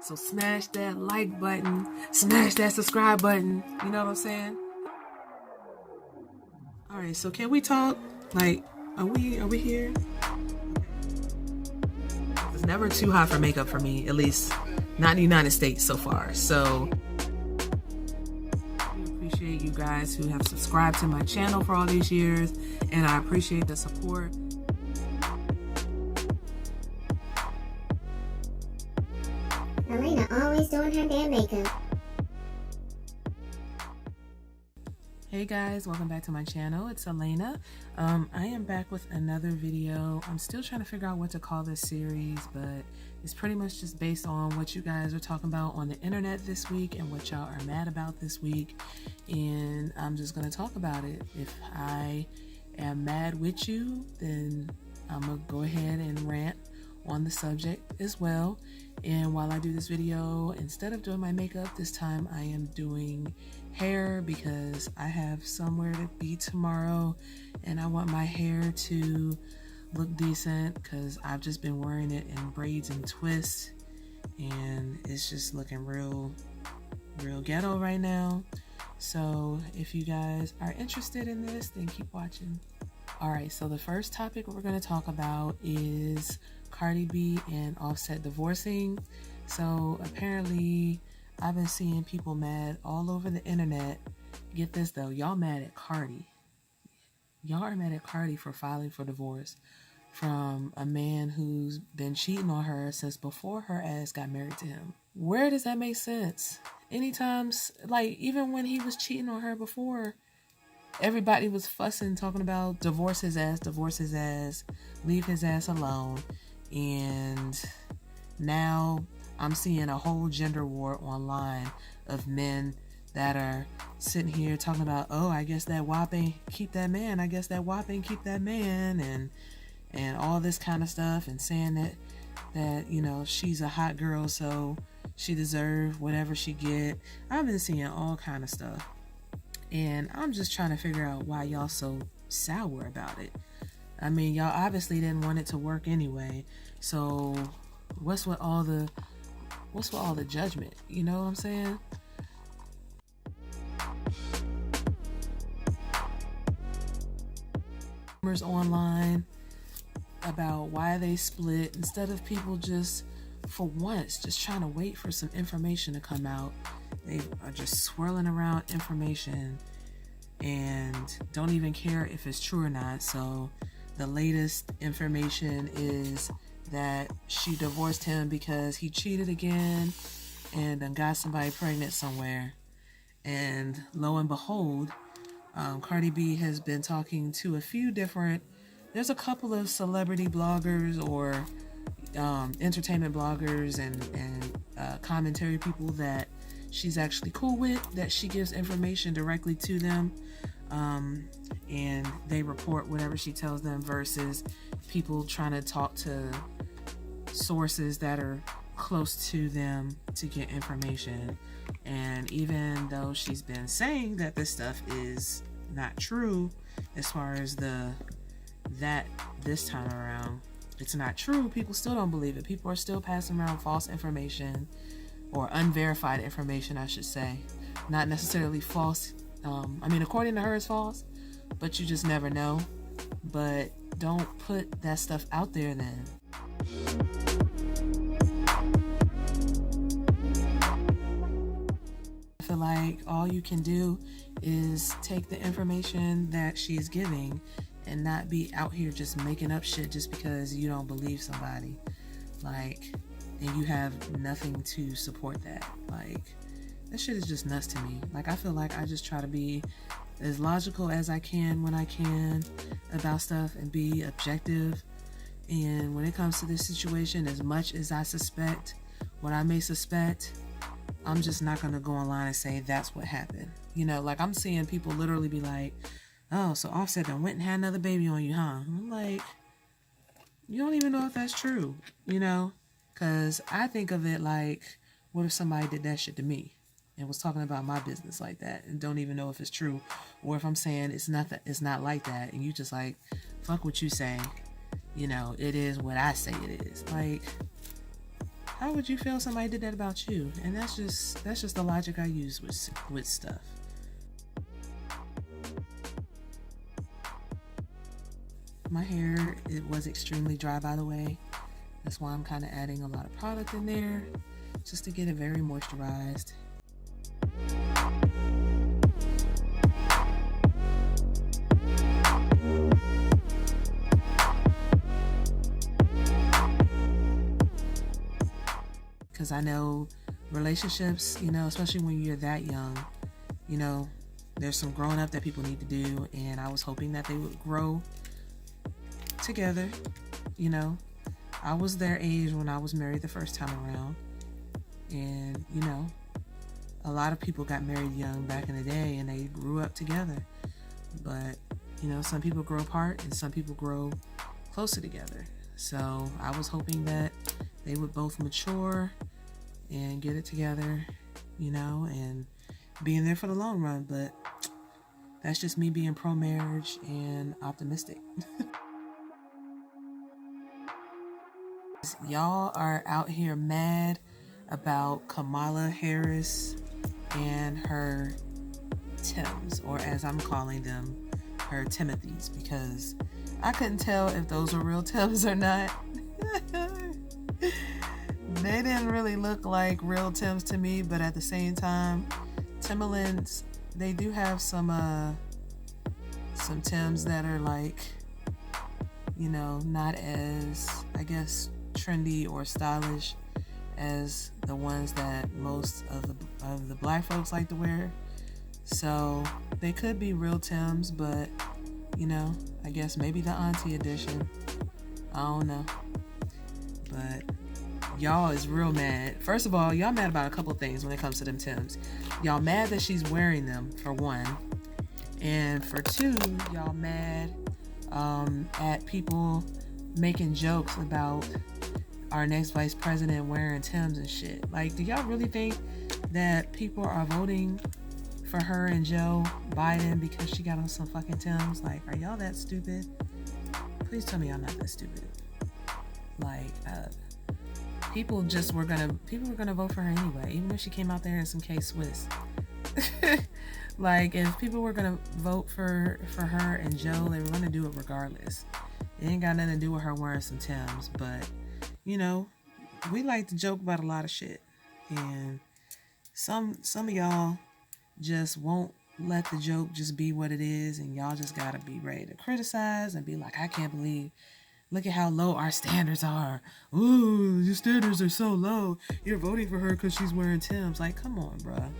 So smash that like button, smash that subscribe button. You know what I'm saying? All right, so can we talk? Like, are we here? It's never too hot for makeup for me, at least not in the United States so far. So I appreciate you guys who have subscribed to my channel for all these years, and I appreciate the support. Alana always doing her damn makeup. Hey guys, welcome back to my channel. It's Alana. I am back with another video. I'm still trying to figure out what to call this series, but it's pretty much just based on what you guys are talking about on the internet this week and what y'all are mad about this week. And I'm just going to talk about it. If I am mad with you, then I'm going to go ahead and rant on the subject as well. And while I do this video, instead of doing my makeup this time, I am doing hair because I have somewhere to be tomorrow and I want my hair to look decent because I've just been wearing it in braids and twists and it's just looking real ghetto right now. So if you guys are interested in this, then keep watching. Alright, so the first topic we're going to talk about is Cardi B and Offset divorcing. So apparently I've been seeing people mad all over the internet. Get this though, y'all mad at Cardi. Y'all are mad at Cardi for filing for divorce from a man who's been cheating on her since before her ass got married to him. Where does that make sense? Anytime, like even when he was cheating on her before, everybody was fussing, talking about divorce his ass, leave his ass alone. And now I'm seeing a whole gender war online of men that are sitting here talking about, oh, I guess that WAP ain't keep that man. I guess that WAP ain't keep that man, and all this kind of stuff, and saying that you know she's a hot girl, so she deserves whatever she get. I've been seeing all kind of stuff, and I'm just trying to figure out why y'all so sour about it. I mean, y'all obviously didn't want it to work anyway. So what's with all the judgment? You know what I'm saying? Rumors online about why they split, instead of people just for once just trying to wait for some information to come out. They are just swirling around information and don't even care if it's true or not. So the latest information is that she divorced him because he cheated again and then got somebody pregnant somewhere. And lo and behold, Cardi B has been talking to a few different, there's a couple of celebrity bloggers or entertainment bloggers and commentary people that she's actually cool with, that she gives information directly to them. And they report whatever she tells them versus people trying to talk to sources that are close to them to get information. And even though she's been saying that this stuff is not true, as far as this time around, it's not true, people still don't believe it. People are still passing around false information, or unverified information, I should say. Not necessarily false. I mean, according to her, it's false, but you just never know. But don't put that stuff out there then. I feel like all you can do is take the information that she's giving and not be out here just making up shit just because you don't believe somebody. Like, and you have nothing to support that. Like, that shit is just nuts to me. Like, I feel like I just try to be as logical as I can when I can about stuff and be objective. And when it comes to this situation, as much as I suspect what I may suspect, I'm just not going to go online and say that's what happened. You know, like, I'm seeing people literally be like, oh, so Offset done went and had another baby on you, huh? I'm like, you don't even know if that's true, you know? Because I think of it like, what if somebody did that shit to me and was talking about my business like that and don't even know if it's true, or if I'm saying it's not like that, and you just like, fuck what you say, you know, it is what I say it is. Like, how would you feel if somebody did that about you? And that's just the logic I use with stuff. My hair, it was extremely dry, by the way. That's why I'm kind of adding a lot of product in there, just to get it very moisturized. Because I know relationships, you know, especially when you're that young, you know, there's some growing up that people need to do, and I was hoping that they would grow together. You know, I was their age when I was married the first time around, and you know, a lot of people got married young back in the day and they grew up together. But you know, some people grow apart and some people grow closer together. So I was hoping that they would both mature and get it together, you know, and be in there for the long run. But that's just me being pro-marriage and optimistic. Y'all are out here mad about Kamala Harris and her Timbs, or as I'm calling them, her Timothys, because I couldn't tell if those were real Timbs or not. They didn't really look like real Timbs to me, but at the same time, Timberlands, they do have some Timbs that are like, you know, not as, I guess, trendy or stylish as the ones that most of the black folks like to wear. So they could be real Timbs, but you know, I guess maybe the auntie edition. I don't know. But y'all is real mad. First of all, y'all mad about a couple things when it comes to them Timbs. Y'all mad that she's wearing them, for one. And for two, y'all mad at people making jokes about our next vice president wearing Timbs and shit. Like, do y'all really think that people are voting for her and Joe Biden because she got on some fucking Timbs? Like, are y'all that stupid? Please tell me y'all not that stupid. Like, people were gonna vote for her anyway, even if she came out there in some K-Swiss. Like, if people were gonna vote for her and Joe, they were gonna do it regardless. It ain't got nothing to do with her wearing some Timbs. But you know, we like to joke about a lot of shit, and some of y'all just won't let the joke just be what it is, and y'all just gotta be ready to criticize and be like, I can't believe, look at how low our standards are. Ooh, your standards are so low. You're voting for her because she's wearing Timbs. Like, come on, bruh.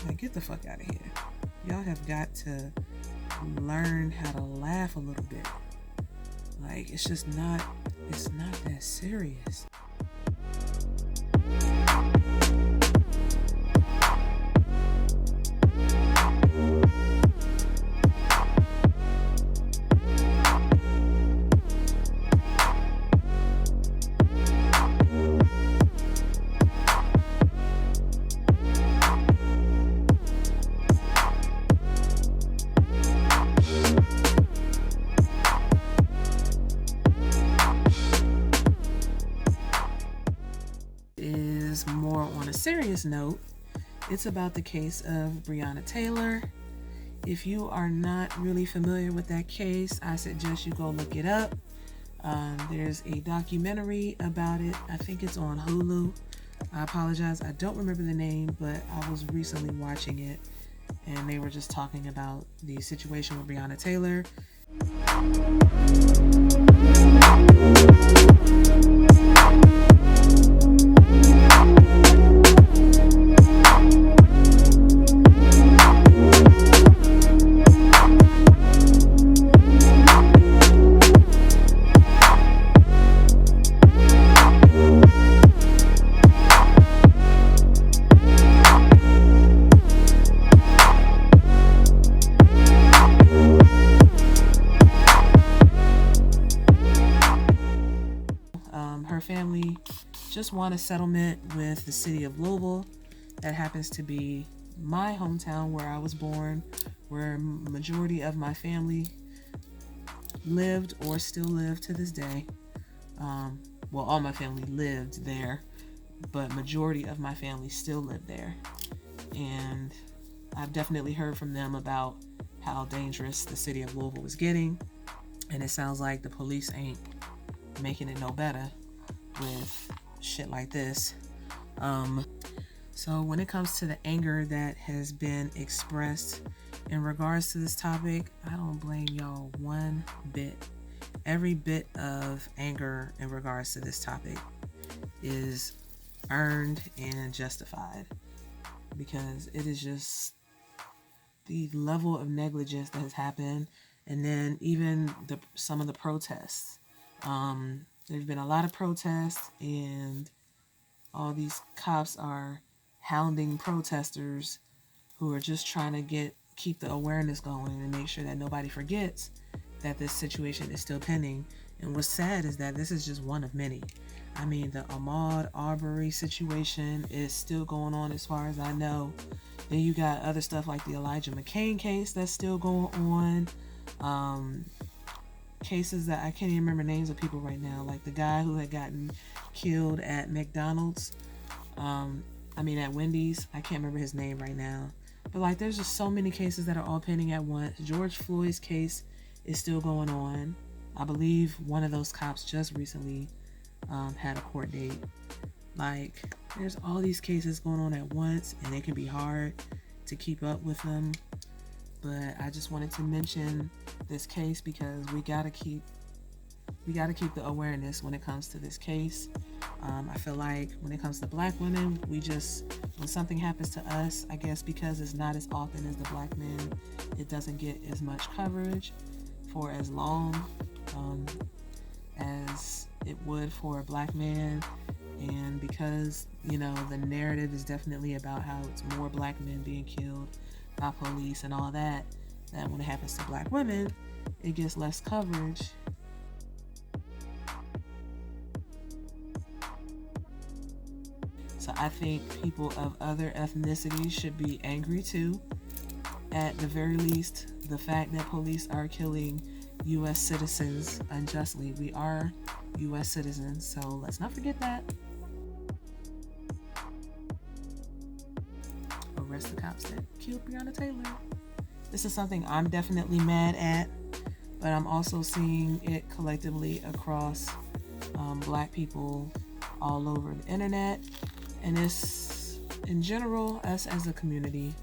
Like, get the fuck out of here. Y'all have got to learn how to laugh a little bit. Like, it's not that serious. Is more on a serious note. It's about the case of Breonna Taylor. If you are not really familiar with that case, I suggest you go look it up. There's a documentary about it. I think it's on Hulu. I apologize, I don't remember the name, but I was recently watching it and they were just talking about the situation with Breonna Taylor. Her family just won a settlement with the city of Louisville. That happens to be my hometown where I was born, where majority of my family lived or still live to this day. well, all my family lived there, but majority of my family still lived there. And I've definitely heard from them about how dangerous the city of Louisville was getting. And it sounds like the police ain't making it no better with shit like this. So when it comes to the anger that has been expressed in regards to this topic, I don't blame y'all one bit. Every bit of anger in regards to this topic is earned and justified, because it is just the level of negligence that has happened. And then even some of the protests. There's been a lot of protests, and all these cops are hounding protesters who are just trying to keep the awareness going and make sure that nobody forgets that this situation is still pending. And what's sad is that this is just one of many. I mean, the Ahmaud Arbery situation is still going on as far as I know. Then you got other stuff like the Elijah McCain case that's still going on. Cases that I can't even remember names of people right now, like the guy who had gotten killed at McDonald's. At Wendy's. I can't remember his name right now. But like, there's just so many cases that are all pending at once. George Floyd's case is still going on. I believe one of those cops just recently had a court date. Like, there's all these cases going on at once, and it can be hard to keep up with them. But I just wanted to mention this case because we gotta keep the awareness when it comes to this case. I feel like when it comes to Black women, when something happens to us, I guess because it's not as often as the Black men, it doesn't get as much coverage for as long as it would for a Black man. And because, the narrative is definitely about how it's more Black men being killed by police and all that when it happens to Black women, it gets less coverage. So I think people of other ethnicities should be angry too. At the very least, the fact that police are killing U.S. citizens unjustly. We are U.S. citizens, so let's not forget that. Arrest the cops that killed Breonna Taylor. This is something I'm definitely mad at, but I'm also seeing it collectively across Black people all over the internet. And it's, in general, us as a community,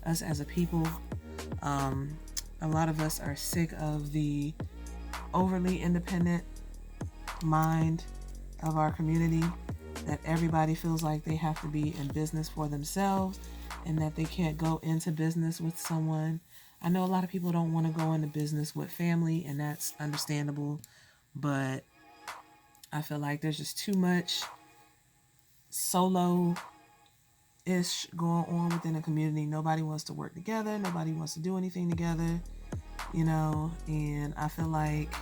us as a people, a lot of us are sick of the overly independent mind of our community, that everybody feels like they have to be in business for themselves and that they can't go into business with someone. I know a lot of people don't want to go into business with family, and that's understandable, but I feel like there's just too much solo-ish going on within the community. Nobody wants to work together. Nobody wants to do anything together, and I feel like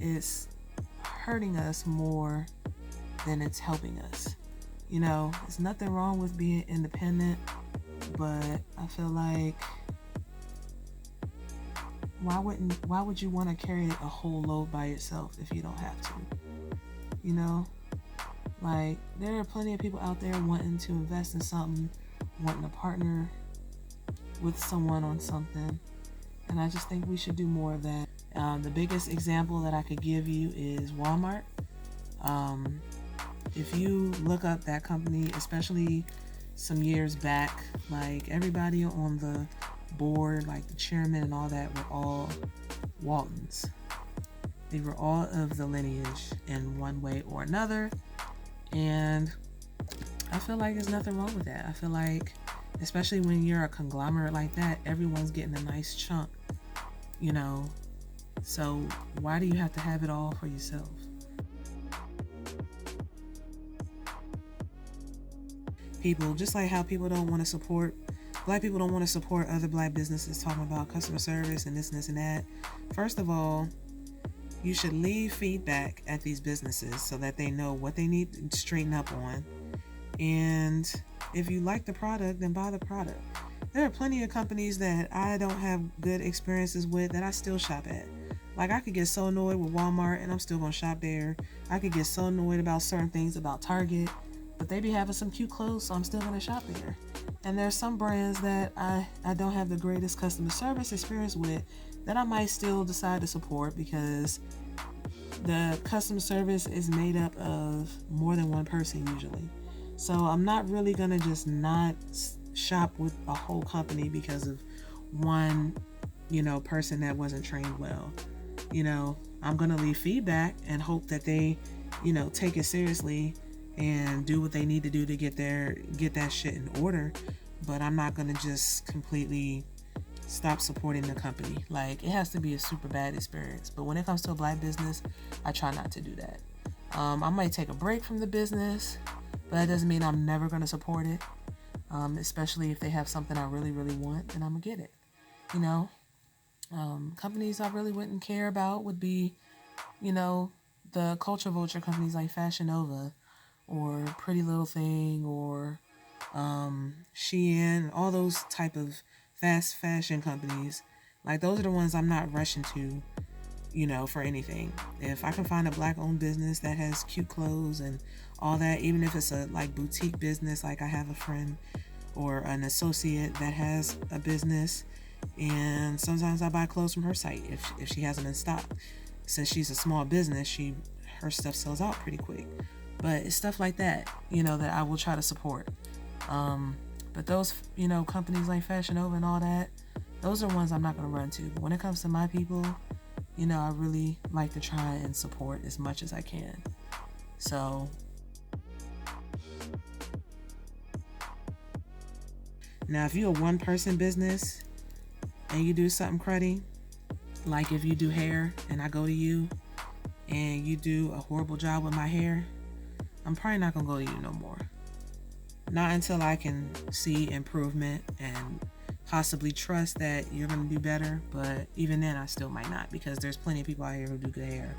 it's hurting us more than it's helping us. There's nothing wrong with being independent, but I feel like why would you want to carry a whole load by yourself if you don't have to? Like, there are plenty of people out there wanting to invest in something, wanting to partner with someone on something, and I just think we should do more of that. The biggest example that I could give you is Walmart. If you look up that company, especially some years back, like, everybody on the board, like the chairman and all that, were all Waltons. They were all of the lineage in one way or another, and I feel like there's nothing wrong with that. I feel like, especially when you're a conglomerate like that, everyone's getting a nice chunk, so why do you have to have it all for yourself? People, just like how people don't want to support, Black people don't want to support other Black businesses talking about customer service and this and that. First of all, you should leave feedback at these businesses so that they know what they need to straighten up on. And if you like the product, then buy the product. There are plenty of companies that I don't have good experiences with that I still shop at. Like, I could get so annoyed with Walmart and I'm still gonna shop there. I could get so annoyed about certain things about Target, but they be having some cute clothes, so I'm still gonna shop there. And there's some brands that I don't have the greatest customer service experience with that I might still decide to support because the customer service is made up of more than one person usually. So I'm not really gonna just not shop with a whole company because of one, person that wasn't trained well. I'm gonna leave feedback and hope that they, take it seriously and do what they need to do to get that shit in order. But I'm not gonna just completely stop supporting the company. Like, it has to be a super bad experience. But when it comes to a black business, I try not to do that. I might take a break from the business, but that doesn't mean I'm never gonna support it. Especially if they have something I really, really want, and I'm gonna get it. Companies I really wouldn't care about would be, the culture vulture companies like Fashion Nova or Pretty Little Thing or Shea, all those type of fast fashion companies. Like, those are the ones I'm not rushing to, for anything. If I can find a black owned business that has cute clothes and all that, even if it's a like boutique business, like I have a friend or an associate that has a business, and sometimes I buy clothes from her site if she has them in stock. Since she's a small business, her stuff sells out pretty quick. But it's stuff like that, that I will try to support. But those, companies like Fashion Nova and all that, those are ones I'm not going to run to. But when it comes to my people, I really like to try and support as much as I can. So now, if you're a one-person business and you do something cruddy, like if you do hair and I go to you and you do a horrible job with my hair, I'm probably not going to go to you no more. Not until I can see improvement and possibly trust that you're going to do better. But even then, I still might not, because there's plenty of people out here who do good hair.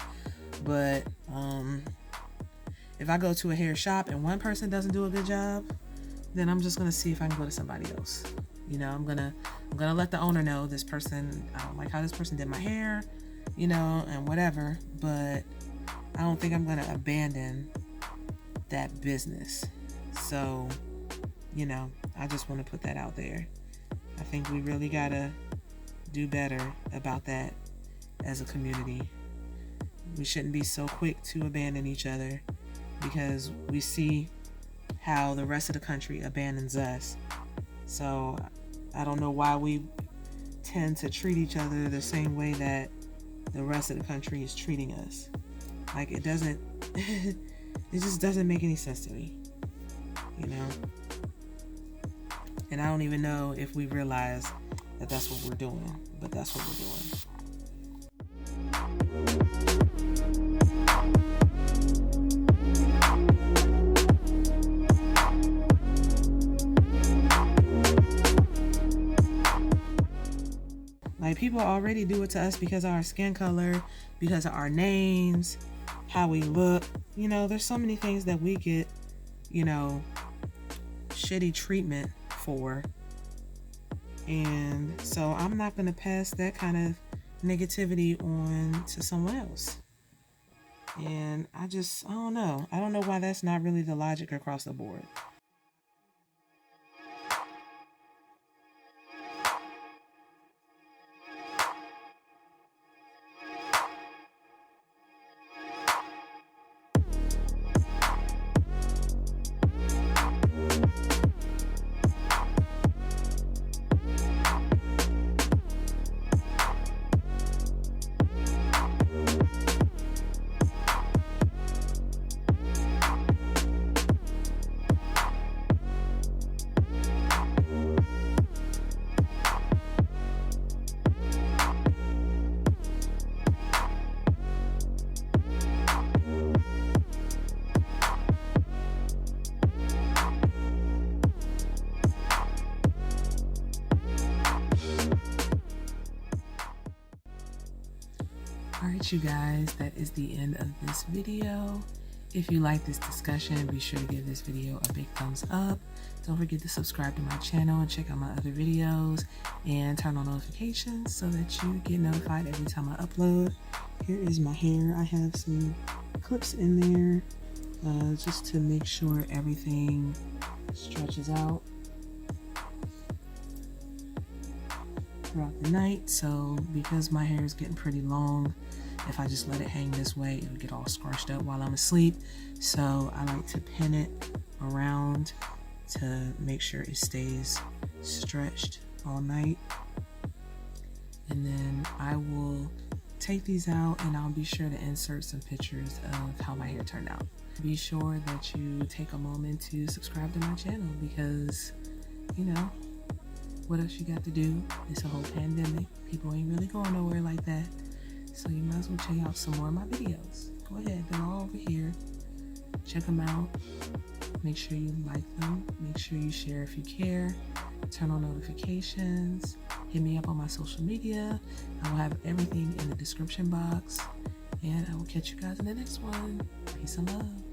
But if I go to a hair shop and one person doesn't do a good job, then I'm just going to see if I can go to somebody else. I'm gonna let the owner know this person, I don't like how this person did my hair, and whatever. But I don't think I'm gonna abandon that business. So, I just want to put that out there. I think we really gotta do better about that as a community. We shouldn't be so quick to abandon each other because we see how the rest of the country abandons us. So I don't know why we tend to treat each other the same way that the rest of the country is treating us. Like, it doesn't it just doesn't make any sense to me, and I don't even know if we realize that that's what we're doing, but that's what we're doing. Like, people already do it to us because of our skin color, because of our names, how we look. There's so many things that we get, shitty treatment for. And so I'm not going to pass that kind of negativity on to someone else. And I don't know. I don't know why that's not really the logic across the board. Alright, you guys, that is the end of this video. If you like this discussion, be sure to give this video a big thumbs up. Don't forget to subscribe to my channel and check out my other videos and turn on notifications so that you get notified every time I upload. Here is my hair. I have some clips in there just to make sure everything stretches out throughout the night. So because my hair is getting pretty long, if I just let it hang this way, it'll get all scrunched up while I'm asleep. So I like to pin it around to make sure it stays stretched all night. And then I will take these out and I'll be sure to insert some pictures of how my hair turned out. Be sure that you take a moment to subscribe to my channel because, you know, what else you got to do? It's a whole pandemic. People ain't really going nowhere like that. So you might as well check out some more of my videos. Go ahead, they're all over here. Check them out. Make sure you like them. Make sure you share if you care. Turn on notifications. Hit me up on my social media. I will have everything in the description box. And I will catch you guys in the next one. Peace and love.